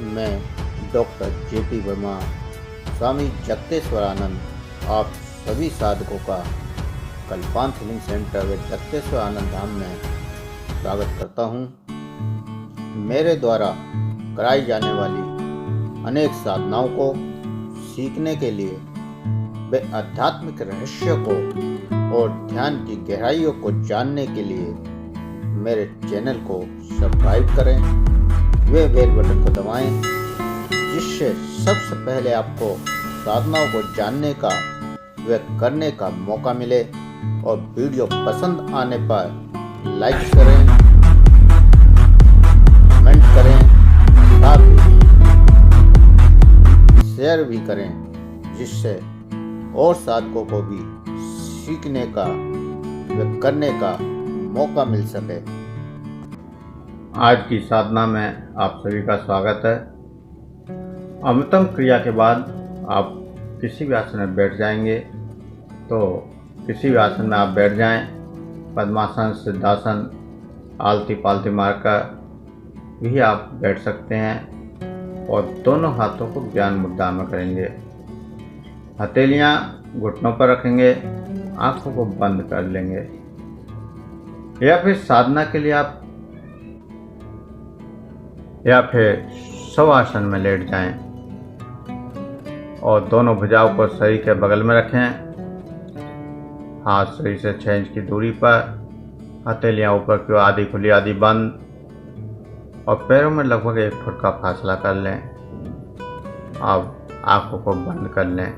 मैं doctor JP Verma, स्वामी जगतेश्वरानंद आप सभी साधकों का कल्पांत हीलिंग सेंटर व जगतेश्वर आनंद धाम में स्वागत करता हूँ। मेरे द्वारा कराई जाने वाली अनेक साधनाओं को सीखने के लिए व आध्यात्मिक रहस्यों को और ध्यान की गहराइयों को जानने के लिए मेरे चैनल को सब्सक्राइब करें, वे बेल बटन को दबाएं, जिससे सबसे पहले आपको साधनाओं को जानने का व करने का मौका मिले। और वीडियो पसंद आने पर लाइक करें, कमेंट करें, साथ ही शेयर भी करें, जिससे और साधकों को भी सीखने का व करने का मौका मिल सके। आज की साधना में आप सभी का स्वागत है। अमृतम क्रिया के बाद आप किसी भी आसन में बैठ जाएंगे, तो किसी भी आसन में आप बैठ जाएं। पद्मासन, सिद्धासन, आलती पालती मारकर भी आप बैठ सकते हैं और दोनों हाथों को ज्ञान मुद्रा में करेंगे। हथेलियां घुटनों पर रखेंगे, आंखों को बंद कर लेंगे। या फिर साधना के लिए आप शवासन में लेट जाएं और दोनों भुजाओं को शरीर के बगल में रखें। हाथ शरीर से 6 इंच की दूरी पर, हथेलियां ऊपर की ओर आधी खुली आधी बंद, और पैरों में लगभग 1 फुट का फासला कर लें। अब आंखों को बंद कर लें।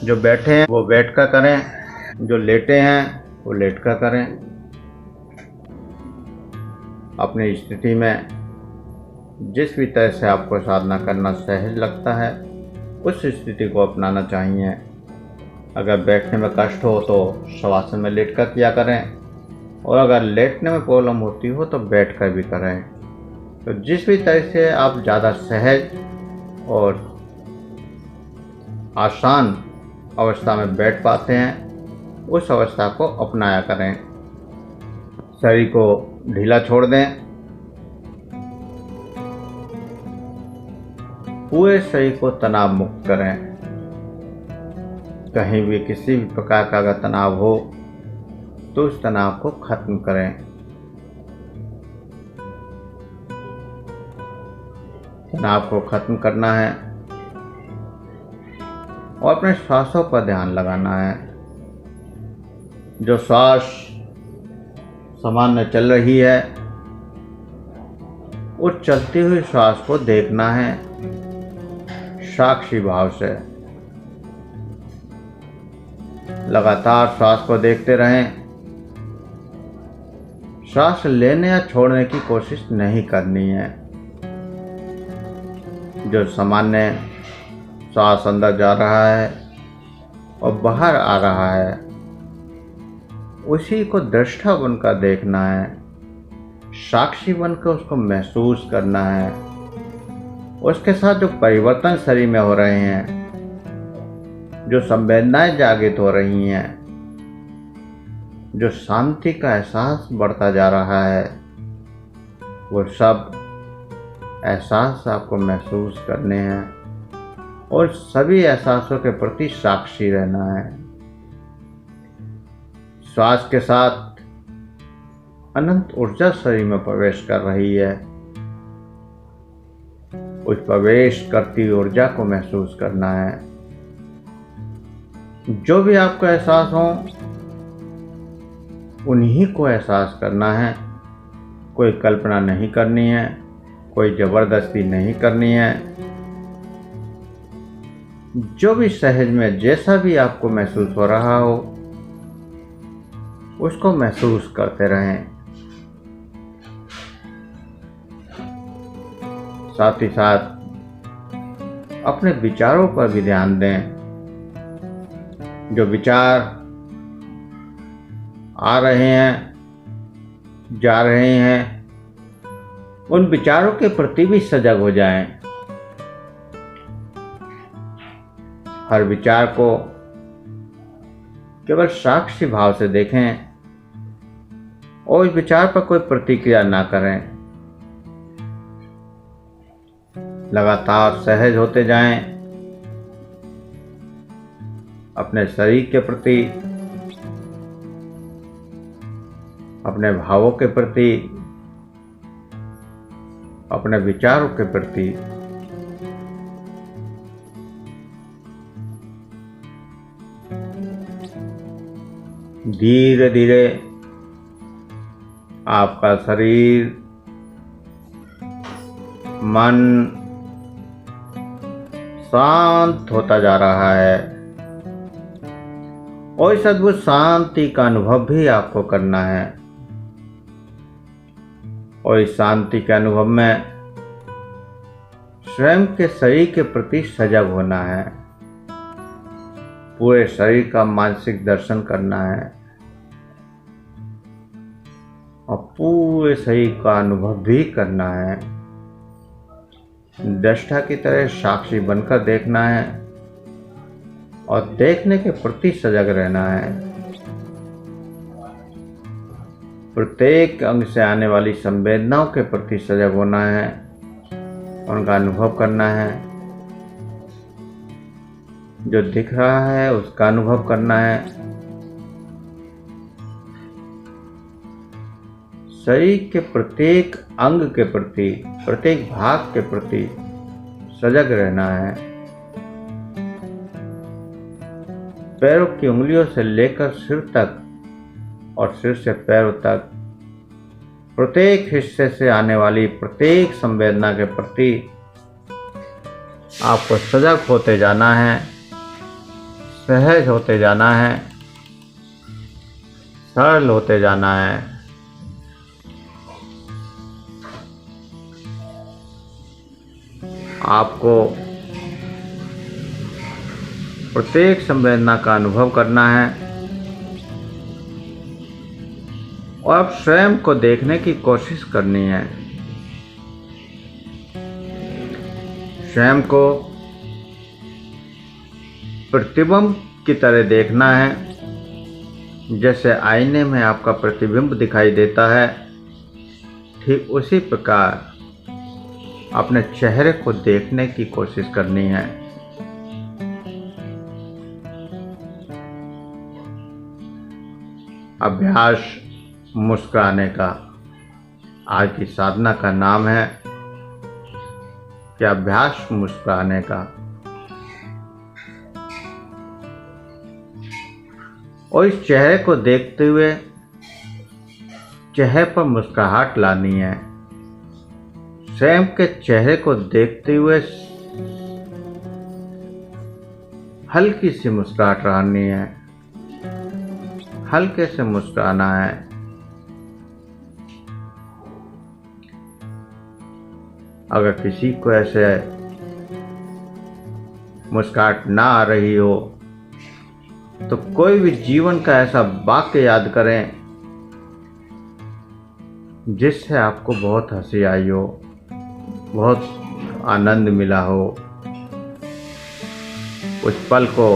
जो बैठे हैं वो बैठकर करें, जो लेटे हैं वो लेटकर करें। अपनी स्थिति में जिस भी तरह से आपको साधना करना सहज लगता है, उस स्थिति को अपनाना चाहिए। अगर बैठने में कष्ट हो तो शवासन में लेटकर किया करें, और अगर लेटने में प्रॉब्लम होती हो तो बैठकर भी करें। तो जिस भी तरह से आप ज़्यादा सहज और आसान अवस्था में बैठ पाते हैं, उस अवस्था को अपनाया करें। शरीर को ढीला छोड़ दें। पूरे शरीर को तनाव मुक्त करें। कहीं भी किसी भी प्रकार का अगर तनाव हो तो उस तनाव को खत्म करें। तनाव को खत्म करना है और अपने श्वासों पर ध्यान लगाना है। जो श्वास सामान्य चल रही है, उस चलती हुई श्वास को देखना है साक्षी भाव से। लगातार श्वास को देखते रहें। श्वास लेने या छोड़ने की कोशिश नहीं करनी है। जो सामान्य श्वास अंदर जा रहा है और बाहर आ रहा है, उसी को दृष्टा बनकर देखना है, साक्षी बनकर उसको महसूस करना है। उसके साथ जो परिवर्तन शरीर में हो रहे हैं, जो संवेदनाएं जागृत हो रही हैं, जो शांति का एहसास बढ़ता जा रहा है, वो सब एहसास आपको महसूस करने हैं और सभी एहसासों के प्रति साक्षी रहना है। श्वास के साथ अनंत ऊर्जा शरीर में प्रवेश कर रही है। उस प्रवेश करती ऊर्जा को महसूस करना है। जो भी आपको एहसास हो, उन्हीं को एहसास करना है। कोई कल्पना नहीं करनी है, कोई जबरदस्ती नहीं करनी है। जो भी सहज में जैसा भी आपको महसूस हो रहा हो, उसको महसूस करते रहें। साथ ही साथ अपने विचारों पर भी ध्यान दें। जो विचार आ रहे हैं, जा रहे हैं, उन विचारों के प्रति भी सजग हो जाएं। हर विचार को केवल साक्षी भाव से देखें और इस विचार पर कोई प्रतिक्रिया ना करें। लगातार सहज होते जाएं, अपने शरीर के प्रति, अपने भावों के प्रति, अपने विचारों के प्रति धीरे धीरे आपका शरीर, मन शांत होता जा रहा है और इस अद्भुत शांति का अनुभव भी आपको करना है। और इस शांति के अनुभव में स्वयं के शरीर के प्रति सजग होना है, पूरे शरीर का मानसिक दर्शन करना है और पूरे शरीर का अनुभव भी करना है। दृष्टा की तरह साक्षी बनकर देखना है और देखने के प्रति सजग रहना है। प्रत्येक अंग से आने वाली संवेदनाओं के प्रति सजग होना है, उनका अनुभव करना है। जो दिख रहा है उसका अनुभव करना है। शरीर के प्रत्येक अंग के प्रति, प्रत्येक भाग के प्रति सजग रहना है। पैरों की उंगलियों से लेकर सिर तक और सिर से पैरों तक प्रत्येक हिस्से से आने वाली प्रत्येक संवेदना के प्रति आपको सजग होते जाना है, सहज होते जाना है, सरल होते जाना है। आपको प्रत्येक संवेदना का अनुभव करना है और आप स्वयं को देखने की कोशिश करनी है। स्वयं को प्रतिबिंब की तरह देखना है। जैसे आईने में आपका प्रतिबिंब दिखाई देता है, ठीक उसी प्रकार अपने चेहरे को देखने की कोशिश करनी है। अभ्यास मुस्कुराने का आज की साधना का नाम है कि अभ्यास मुस्कुराने का। और इस चेहरे को देखते हुए चेहरे पर मुस्कुराहट लानी है। स्वयं के चेहरे को देखते हुए हल्की सी मुस्कुराहट लानी है, हल्के से मुस्कुराना है। अगर किसी को ऐसे मुस्कुराहट ना आ रही हो तो कोई भी जीवन का ऐसा वाक्य याद करें जिससे आपको बहुत हंसी आई हो, बहुत आनंद मिला हो। उस पल को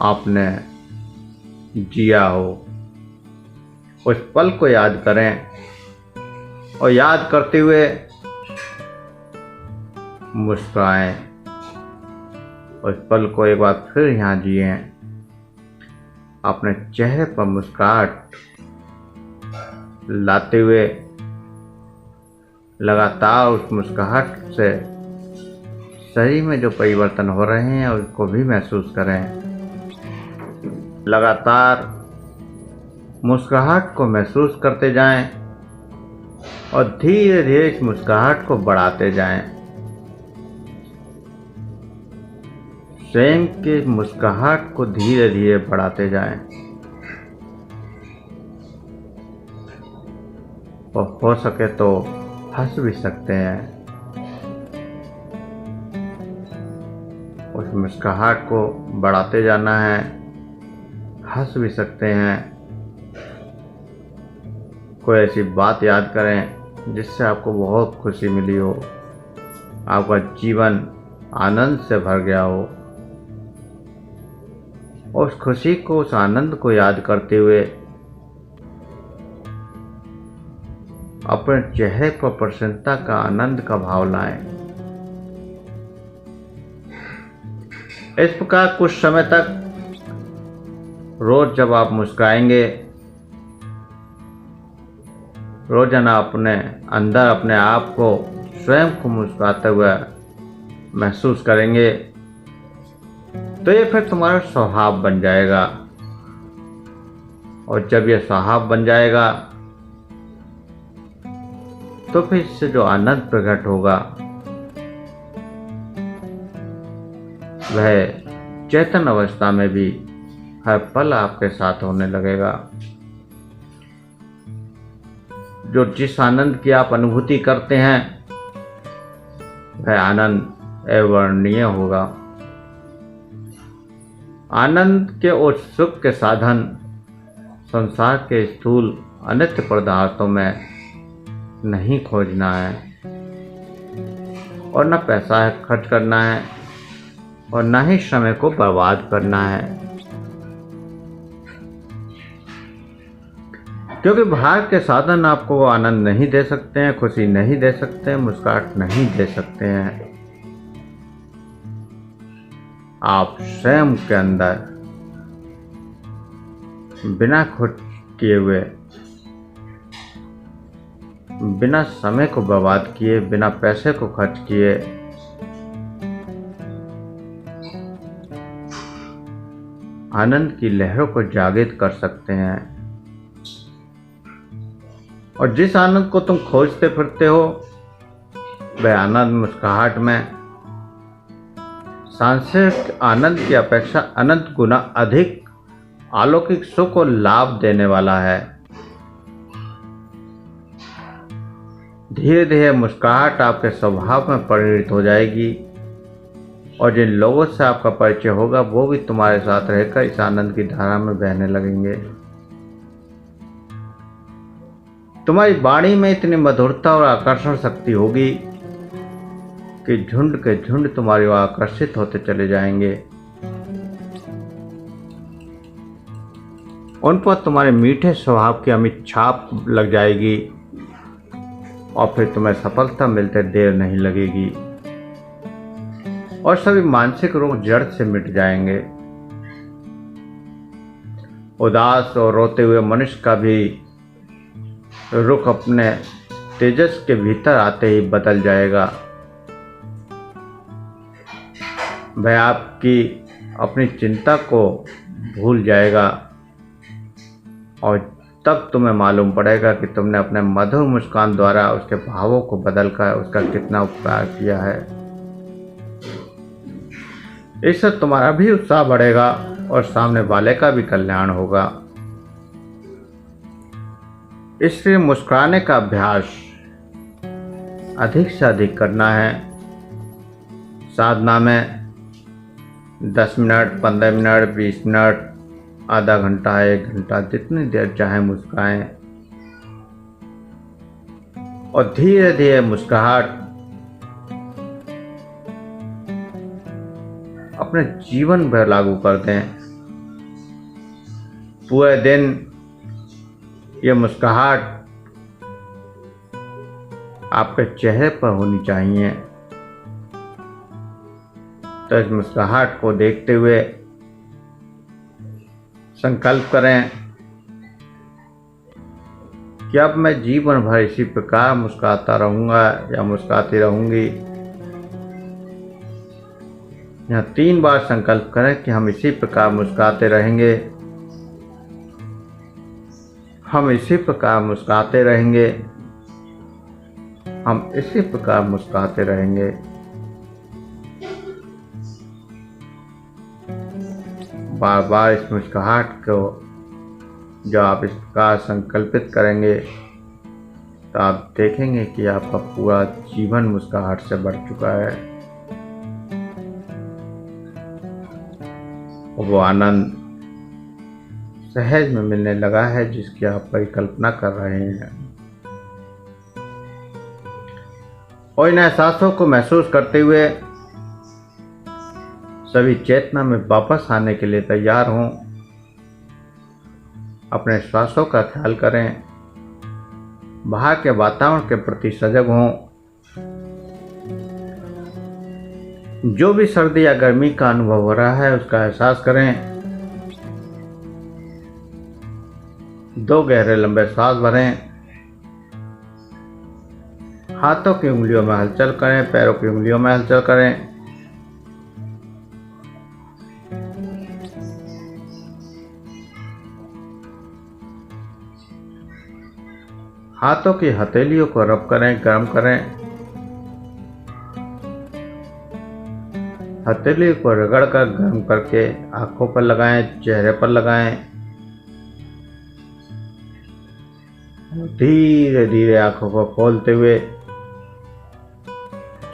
आपने जिया हो, उस पल को याद करें और याद करते हुए मुस्कुराएं। उस पल को एक बार फिर यहाँ जिए। अपने चेहरे पर मुस्कुराहट लाते हुए लगातार उस मुस्कुराहट से शरीर में जो परिवर्तन हो रहे हैं उसको भी महसूस करें। लगातार मुस्कुराहट को महसूस करते जाएं और धीरे धीरे इस मुस्कुराहट को बढ़ाते जाएं। स्वयं के मुस्कुराहट को धीरे धीरे बढ़ाते जाएं और हो सके तो हंस भी सकते हैं। उस मुस्कुराहट को बढ़ाते जाना है, हंस भी सकते हैं। कोई ऐसी बात याद करें जिससे आपको बहुत खुशी मिली हो, आपका जीवन आनंद से भर गया हो। उस खुशी को, उस आनंद को याद करते हुए अपने चेहरे पर प्रसन्नता का आनंद का भाव लाएं। इस प्रकार कुछ समय तक रोज जब आप मुस्कुराएंगे, रोजाना अपने अंदर अपने आप को स्वयं को मुस्कुराते हुए महसूस करेंगे, तो ये फिर तुम्हारा स्वभाव बन जाएगा। और जब ये स्वभाव बन जाएगा तो फिर इससे जो आनंद प्रकट होगा वह चेतन अवस्था में भी हर पल आपके साथ होने लगेगा। जो जिस आनंद की आप अनुभूति करते हैं वह आनंद अवर्णनीय होगा। आनंद के और सुख के साधन संसार के स्थूल अनित्य पदार्थों में नहीं खोजना है, और न पैसा खर्च करना है और न ही समय को बर्बाद करना है, क्योंकि बाहर के साधन आपको वो आनंद नहीं दे सकते हैं, खुशी नहीं दे सकते हैं, मुस्कुराहट नहीं दे सकते हैं। आप स्वयं के अंदर बिना खुद किए हुए, बिना समय को बर्बाद किए, बिना पैसे को खर्च किए आनंद की लहरों को जागृत कर सकते हैं। और जिस आनंद को तुम खोजते फिरते हो वह आनंद मुस्कुराहट में सांसारिक आनंद की अपेक्षा अनंत गुना अधिक अलौकिक सुख और लाभ देने वाला है। धीरे धीरे मुस्कुराहट आपके स्वभाव में परिणत हो जाएगी, और जिन लोगों से आपका परिचय होगा वो भी तुम्हारे साथ रहकर इस आनंद की धारा में बहने लगेंगे। तुम्हारी वाणी में इतनी मधुरता और आकर्षण शक्ति होगी कि झुंड के झुंड तुम्हारी ओर आकर्षित होते चले जाएंगे। उन पर तुम्हारे मीठे स्वभाव की अमिट छाप लग जाएगी, और फिर तुम्हें सफलता मिलते देर नहीं लगेगी, और सभी मानसिक रोग जड़ से मिट जाएंगे। उदास और रोते हुए मनुष्य का भी रुख अपने तेजस के भीतर आते ही बदल जाएगा। वह आपकी अपनी चिंता को भूल जाएगा, और तब तुम्हें मालूम पड़ेगा कि तुमने अपने मधुर मुस्कान द्वारा उसके भावों को बदलकर उसका कितना उपकार किया है। इससे तुम्हारा भी उत्साह बढ़ेगा और सामने वाले का भी कल्याण होगा। इसलिए मुस्कुराने का अभ्यास अधिक से अधिक करना है। साधना में 10 मिनट, 15 मिनट, 20 मिनट, आधा घंटा, 1 घंटा, जितनी देर चाहे मुस्कुराएं, और धीरे धीरे मुस्कुराहट अपने जीवन भर लागू कर दें। पूरे दिन ये मुस्कुराहट आपके चेहरे पर होनी चाहिए। तो इस मुस्कुराहट को देखते हुए संकल्प करें कि अब मैं जीवन भर इसी प्रकार मुस्कुराता रहूँगा या मुस्कुराती रहूँगी। यहाँ 3 बार संकल्प करें कि हम इसी प्रकार मुस्कुराते रहेंगे, हम इसी प्रकार मुस्कुराते रहेंगे, हम इसी प्रकार मुस्कुराते रहेंगे। बार बार इस मुस्कुराहट को जब आप इस प्रकार संकल्पित करेंगे तो आप देखेंगे कि आपका पूरा जीवन मुस्कुराहट से भर चुका है। वो आनंद सहज में मिलने लगा है जिसकी आप परिकल्पना कर रहे हैं। और इन एहसासों को महसूस करते हुए सभी चेतना में वापस आने के लिए तैयार हों। अपने श्वासों का ख्याल करें बाहर के वातावरण के प्रति सजग हों। जो भी सर्दी या गर्मी का अनुभव हो रहा है उसका एहसास करें। 2 गहरे लंबे सांस भरें। हाथों की उंगलियों में हलचल करें, पैरों की उंगलियों में हलचल करें। हाथों की हथेलियों को रब करें, गर्म करें। हथेली को रगड़कर गर्म करके आंखों पर लगाएं, चेहरे पर लगाएं। धीरे धीरे आंखों को खोलते हुए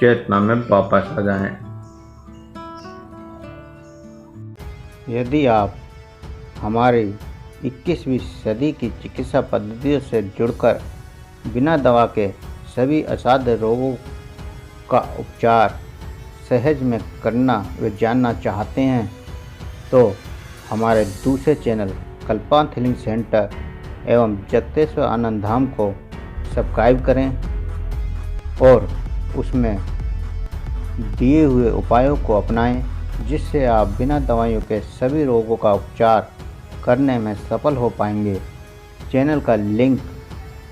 चेतना में वापस आ जाएं। यदि आप हमारी 21वीं सदी की चिकित्सा पद्धतियों से जुड़कर बिना दवा के सभी असाध्य रोगों का उपचार सहज में करना व जानना चाहते हैं तो हमारे दूसरे चैनल कल्पांत हीलिंग सेंटर एवं जगतेश्वर आनंद धाम को सब्सक्राइब करें और उसमें दिए हुए उपायों को अपनाएं, जिससे आप बिना दवाइयों के सभी रोगों का उपचार करने में सफल हो पाएंगे। चैनल का लिंक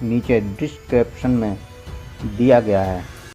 नीचे डिस्क्रिप्शन में दिया गया है।